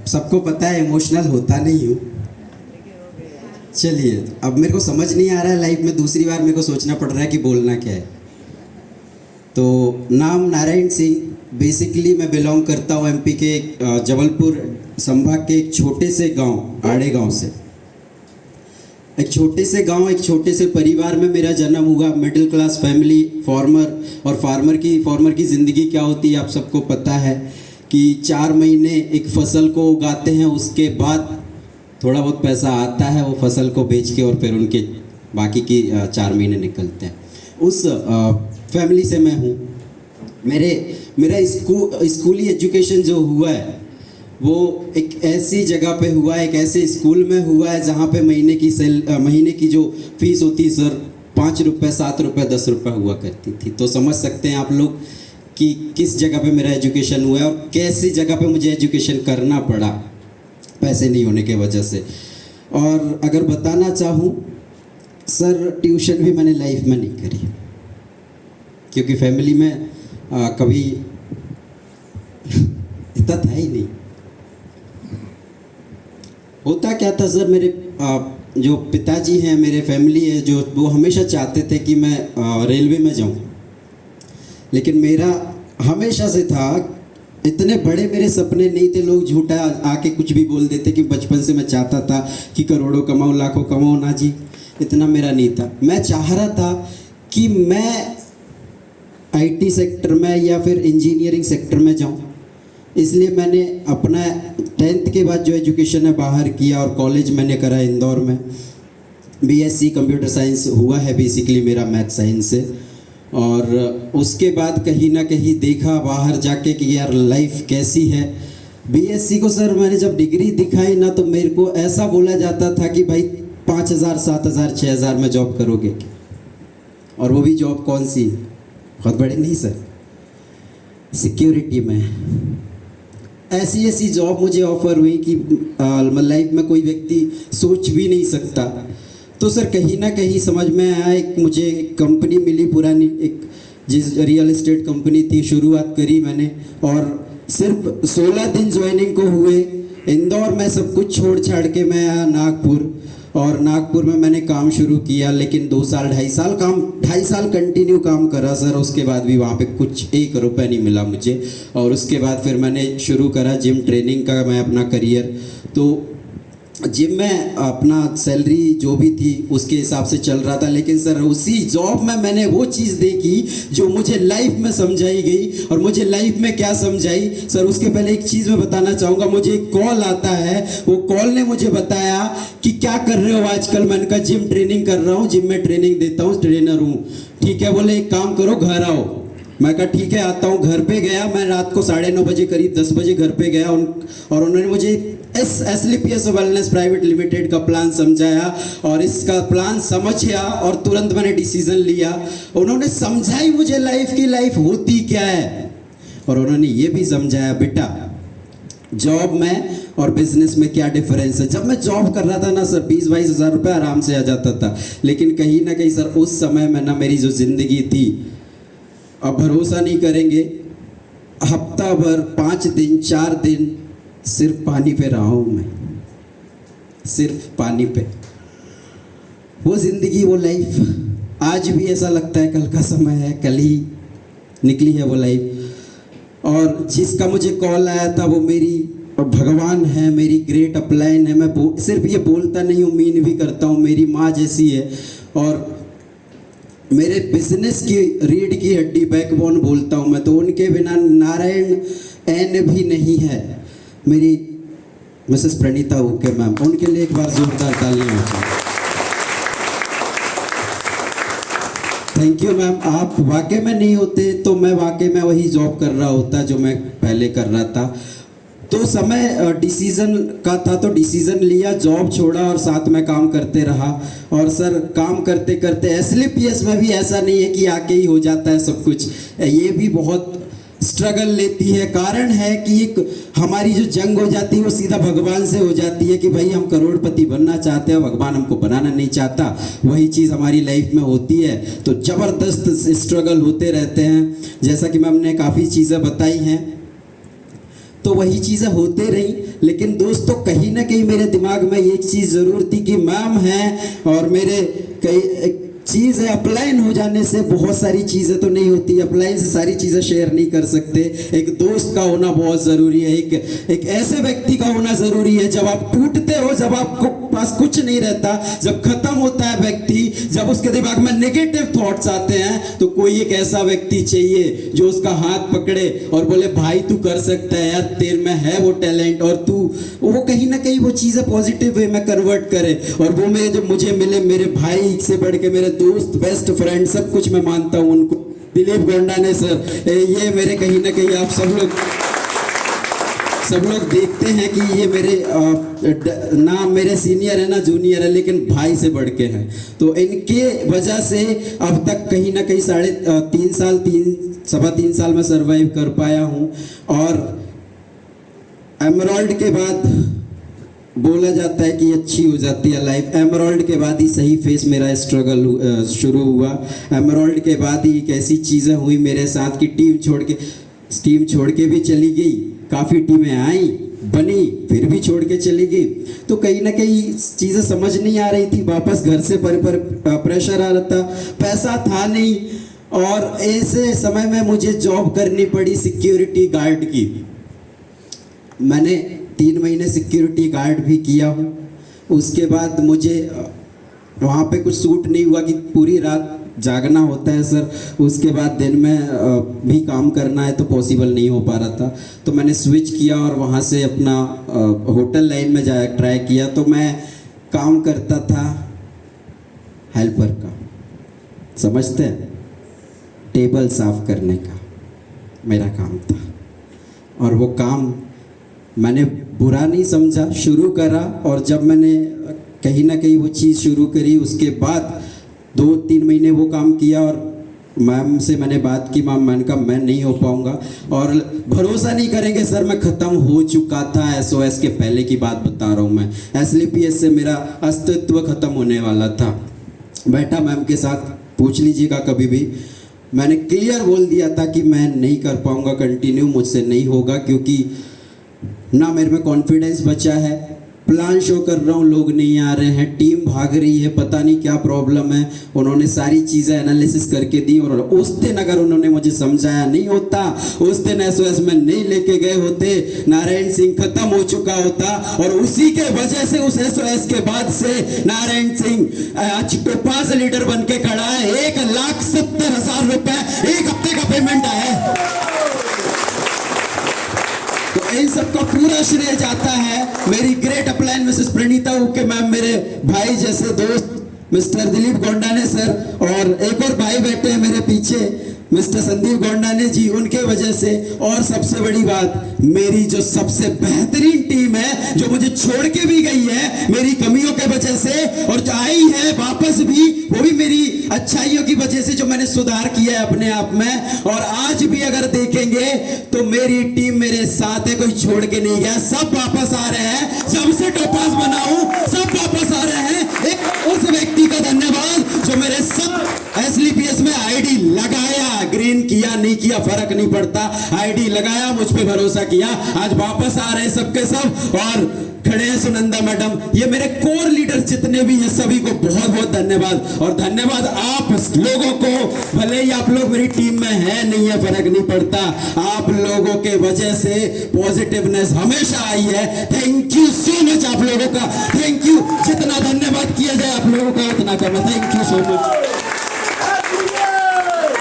सबको पता है इमोशनल होता नहीं हूँ। चलिए, अब मेरे को समझ नहीं आ रहा है लाइफ में, दूसरी बार मेरे को सोचना पड़ रहा है कि बोलना क्या है। तो नाम नारायण सिंह, बेसिकली मैं बिलोंग करता हूँ एमपी के जबलपुर संभाग के एक छोटे से गांव आड़े गांव से। एक छोटे से गांव, एक छोटे से परिवार में मेरा जन्म हुआ। मिडिल क्लास फैमिली, फार्मर, और फार्मर की ज़िंदगी क्या होती है आप सबको पता है कि 4 महीने एक फसल को उगाते हैं, उसके बाद थोड़ा बहुत पैसा आता है, वो फसल को बेच के और फिर उनके बाकी की 4 महीने निकलते हैं। उस फैमिली से मैं हूँ। मेरा स्कूली एजुकेशन जो हुआ है वो एक ऐसी जगह पे हुआ है, एक ऐसे स्कूल में हुआ है जहाँ पे महीने की जो फीस होती है सर 5 रुपये, 7 रुपये, 10 रुपये हुआ करती थी। तो समझ सकते हैं आप लोग कि किस जगह पे मेरा एजुकेशन हुआ है और कैसी जगह पे मुझे एजुकेशन करना पड़ा पैसे नहीं होने के वजह से। और अगर बताना चाहूँ सर, ट्यूशन भी मैंने लाइफ में नहीं करी क्योंकि फैमिली में कभी इतना था ही नहीं। होता क्या था सर, मेरे जो पिताजी हैं, मेरे फैमिली है जो, वो हमेशा चाहते थे कि मैं रेलवे में जाऊं, लेकिन मेरा हमेशा से था, इतने बड़े मेरे सपने नहीं थे। लोग झूठा आके कुछ भी बोल देते कि बचपन से मैं चाहता था कि करोड़ों कमाऊं, लाखों कमाऊं। ना जी, इतना मेरा नहीं था। मैं चाह रहा था कि मैं आईटी सेक्टर में या फिर इंजीनियरिंग सेक्टर में जाऊं, इसलिए मैंने अपना 10th के बाद जो एजुकेशन है बाहर किया और कॉलेज मैंने करा इंदौर में। बीएससी कंप्यूटर साइंस हुआ है बेसिकली मेरा, मैथ साइंस से। और उसके बाद कहीं ना कहीं देखा बाहर जाके कि यार लाइफ कैसी है। बीएससी को सर मैंने जब डिग्री दिखाई ना, तो मेरे को ऐसा बोला जाता था कि भाई 5,000, 7,000, 6,000 में जॉब करोगे, और वो भी जॉब कौन सी, बहुत बड़ी नहीं सर, सिक्योरिटी में। ऐसी जॉब मुझे ऑफर हुई कि लाइफ में कोई व्यक्ति सोच भी नहीं सकता। तो सर कहीं ना कहीं समझ में आया, एक मुझे एक कंपनी मिली पुरानी, एक जिस रियल एस्टेट कंपनी थी, शुरुआत करी मैंने। और सिर्फ 16 दिन ज्वाइनिंग को हुए, इंदौर में सब कुछ छोड़ छाड़ के मैं आया नागपुर, और नागपुर में मैंने काम शुरू किया। लेकिन 2 साल 2.5 साल कंटिन्यू काम करा सर। उसके बाद भी वहाँ पे कुछ 1 रुपये नहीं मिला मुझे। और उसके बाद फिर मैंने शुरू करा जिम ट्रेनिंग का मैं अपना करियर। तो जिम में अपना सैलरी जो भी थी उसके हिसाब से चल रहा था, लेकिन सर उसी जॉब में मैंने वो चीज़ देखी जो मुझे लाइफ में समझाई गई। और मुझे लाइफ में क्या समझाई सर, उसके पहले एक चीज़ मैं बताना चाहूँगा। मुझे एक कॉल आता है, वो कॉल ने मुझे बताया कि क्या कर रहे हो आजकल। मैंने कहा जिम ट्रेनिंग कर रहा हूँ, जिम में ट्रेनिंग देता हूँ, ट्रेनर हूँ। ठीक है, बोले एक काम करो घर आओ। मैं कहा ठीक है आता हूँ। घर पे गया मैं, रात को 9:30 बजे करीब 10 बजे घर पे गया और उन्होंने मुझे SLPS वेलनेस प्राइवेट लिमिटेड का प्लान समझाया। और इसका प्लान समझा और तुरंत मैंने डिसीजन लिया। उन्होंने समझाई मुझे लाइफ की, लाइफ होती क्या है। और उन्होंने ये भी समझाया बेटा जॉब में और बिजनेस में क्या डिफरेंस है। जब मैं जॉब कर रहा था ना सर, 20-22 हज़ार रुपये आराम से आ जाता था। लेकिन कहीं ना कहीं सर उस समय में ना मेरी जो ज़िंदगी थी, अब भरोसा नहीं करेंगे, हफ्ता भर 5 दिन 4 दिन सिर्फ पानी पे रहा हूँ मैं, सिर्फ पानी पे। वो ज़िंदगी, वो लाइफ आज भी ऐसा लगता है कल का समय है, कल ही निकली है वो लाइफ। और जिसका मुझे कॉल आया था वो मेरी भगवान है, मेरी ग्रेट अपलाइन है। मैं सिर्फ ये बोलता नहीं हूँ, मीन भी करता हूँ। मेरी माँ जैसी है और मेरे बिजनेस की रीढ़ की हड्डी, बैकबोन बोलता हूँ मैं तो। उनके बिना नारायण एन भी नहीं है। मेरी मिसेस प्रणीता ओके मैम, उनके लिए एक बार जोरदार तालियां हो जाए। थैंक यू मैम, आप वाकई में नहीं होते तो मैं वाकई में वही जॉब कर रहा होता जो मैं पहले कर रहा था। तो समय डिसीज़न का था, तो डिसीज़न लिया, जॉब छोड़ा और साथ में काम करते रहा। और सर काम करते करते SLPS में भी ऐसा नहीं है कि आके ही हो जाता है सब कुछ, ये भी बहुत स्ट्रगल लेती है। कारण है कि एक हमारी जो जंग हो जाती है वो सीधा भगवान से हो जाती है कि भाई हम करोड़पति बनना चाहते हैं, भगवान हमको बनाना नहीं चाहता। वही चीज़ हमारी लाइफ में होती है। तो ज़बरदस्त स्ट्रगल होते रहते हैं, जैसा कि मैम ने काफ़ी चीज़ें बताई हैं। तो वही चीज़ें होते रही। लेकिन दोस्तों कहीं ना कहीं मेरे दिमाग में एक चीज़ ज़रूर थी कि मैम है और मेरे कई एक चीज़ है, अपलाइन हो जाने से बहुत सारी चीज़ें तो नहीं होती, अपलाइन से सारी चीज़ें शेयर नहीं कर सकते। एक दोस्त का होना बहुत ज़रूरी है, एक ऐसे व्यक्ति का होना ज़रूरी है जब आप टूटते हो, जब आपको पास कुछ नहीं रहता, जब खत्म होता है व्यक्ति, जब उसके दिमाग में नेगेटिव थॉट्स आते हैं, तो कोई एक ऐसा व्यक्ति चाहिए जो उसका हाथ पकड़े और बोले भाई तू कर सकता है यार, तेरे में है वो टैलेंट, और तू वो कहीं ना कहीं वो चीज़ें पॉजिटिव वे में कन्वर्ट करे। और वो मेरे जो मुझे मिले, मेरे भाई से बढ़ के मेरे दोस्त, बेस्ट फ्रेंड, सब कुछ मैं मानता हूँ उनको, दिलीप गोंडाने सर, ये मेरे कहीं ना कहीं आप सब लोग देखते हैं कि ये मेरे ना मेरे सीनियर है ना जूनियर है, लेकिन भाई से बढ़ के हैं। तो इनके वजह से अब तक कहीं ना कहीं 3.5 साल मैं सरवाइव कर पाया हूँ। और एमराल्ड के बाद बोला जाता है कि अच्छी हो जाती है लाइफ, एमराल्ड के बाद ही सही फेस मेरा स्ट्रगल शुरू हुआ। एमराल्ड के बाद ही एक ऐसी चीज़ें हुई मेरे साथ कि टीम छोड़ के भी चली गई, काफ़ी टीमें आई बनी फिर भी छोड़ के चली गई। तो कहीं ना कहीं चीज़ें समझ नहीं आ रही थी, वापस घर से प्रेशर आ रहा था, पैसा था नहीं, और ऐसे समय में मुझे जॉब करनी पड़ी सिक्योरिटी गार्ड की। मैंने 3 महीने सिक्योरिटी गार्ड भी किया हूँ। उसके बाद मुझे वहाँ पे कुछ सूट नहीं हुआ कि पूरी रात जागना होता है सर, उसके बाद दिन में भी काम करना है, तो पॉसिबल नहीं हो पा रहा था। तो मैंने स्विच किया और वहाँ से अपना होटल लाइन में जाया ट्राई किया। तो मैं काम करता था हेल्पर का, समझते हैं, टेबल साफ करने का मेरा काम था। और वो काम मैंने बुरा नहीं समझा, शुरू करा, और जब मैंने कहीं ना कहीं वो चीज़ शुरू करी, उसके बाद 2-3 महीने वो काम किया और मैम से मैंने बात की, मैंने कहा मैं नहीं हो पाऊँगा। और भरोसा नहीं करेंगे सर, मैं ख़त्म हो चुका था, SOS के पहले की बात बता रहा हूँ मैं, SLPS से मेरा अस्तित्व ख़त्म होने वाला था। बैठा मैम के साथ, पूछ लीजिएगा कभी भी, मैंने क्लियर बोल दिया था कि मैं नहीं कर पाऊँगा कंटिन्यू, मुझसे नहीं होगा, क्योंकि ना मेरे में कॉन्फिडेंस बचा है, प्लान शो कर रहा हूँ, लोग नहीं आ रहे हैं, टीम भाग रही है, पता नहीं क्या प्रॉब्लम है। उन्होंने सारी चीज़ें एनालिसिस करके दी, और उस दिन अगर उन्होंने मुझे समझाया नहीं होता, उस दिन SOS में नहीं लेके गए होते, नारायण सिंह खत्म हो चुका होता। और उसी के वजह से उस SOS के बाद से नारायण सिंह आज टोपाज लीडर बन के खड़ा है। 1,70,000 रुपए एक हफ्ते का पेमेंट आया। तो इन सबका पूरा श्रेय जाता है मेरी ग्रेट अपलाइन मिसेस प्रणीता उके मैम, मेरे भाई जैसे दोस्त मिस्टर दिलीप गोंडाने सर, और एक और भाई बैठे हैं मेरे पीछे मिस्टर संदीप गोंडाने जी, उनके वजह से। और सबसे बड़ी बात, मेरी जो सबसे बेहतरीन टीम है जो मुझे छोड़ के भी गई है मेरी कमियों के वजह से, और जो आई है वापस भी, वो भी मेरी अच्छाइयों की वजह से, जो मैंने सुधार किया है अपने आप में। और आज भी अगर देखेंगे तो मेरी टीम मेरे साथ है, कोई छोड़ के नहीं गया, सब वापस आ रहे हैं। जब से टोपास बनाऊं सब वापस आ रहे हैं। एक उस व्यक्ति का धन्यवाद जो मेरे सब SLPS में ID लगाया, ग्रीन किया नहीं किया फर्क नहीं पड़ता, ID लगाया, मुझ पे भरोसा किया, आज वापस आ रहे हैं सबके सब। और खड़े हैं सुनंदा मैडम, ये मेरे कोर लीडर जितने भी हैं सभी को बहुत बहुत धन्यवाद। और धन्यवाद आप लोगों को, भले ही आप लोग मेरी टीम में है नहीं है फर्क नहीं पड़ता, आप लोगों के वजह से पॉजिटिवनेस हमेशा आई है। थैंक यू सो मच आप लोगों का, थैंक यू। जितना धन्यवाद किया जाए आप लोगों का उतना कम है। Thank you so much.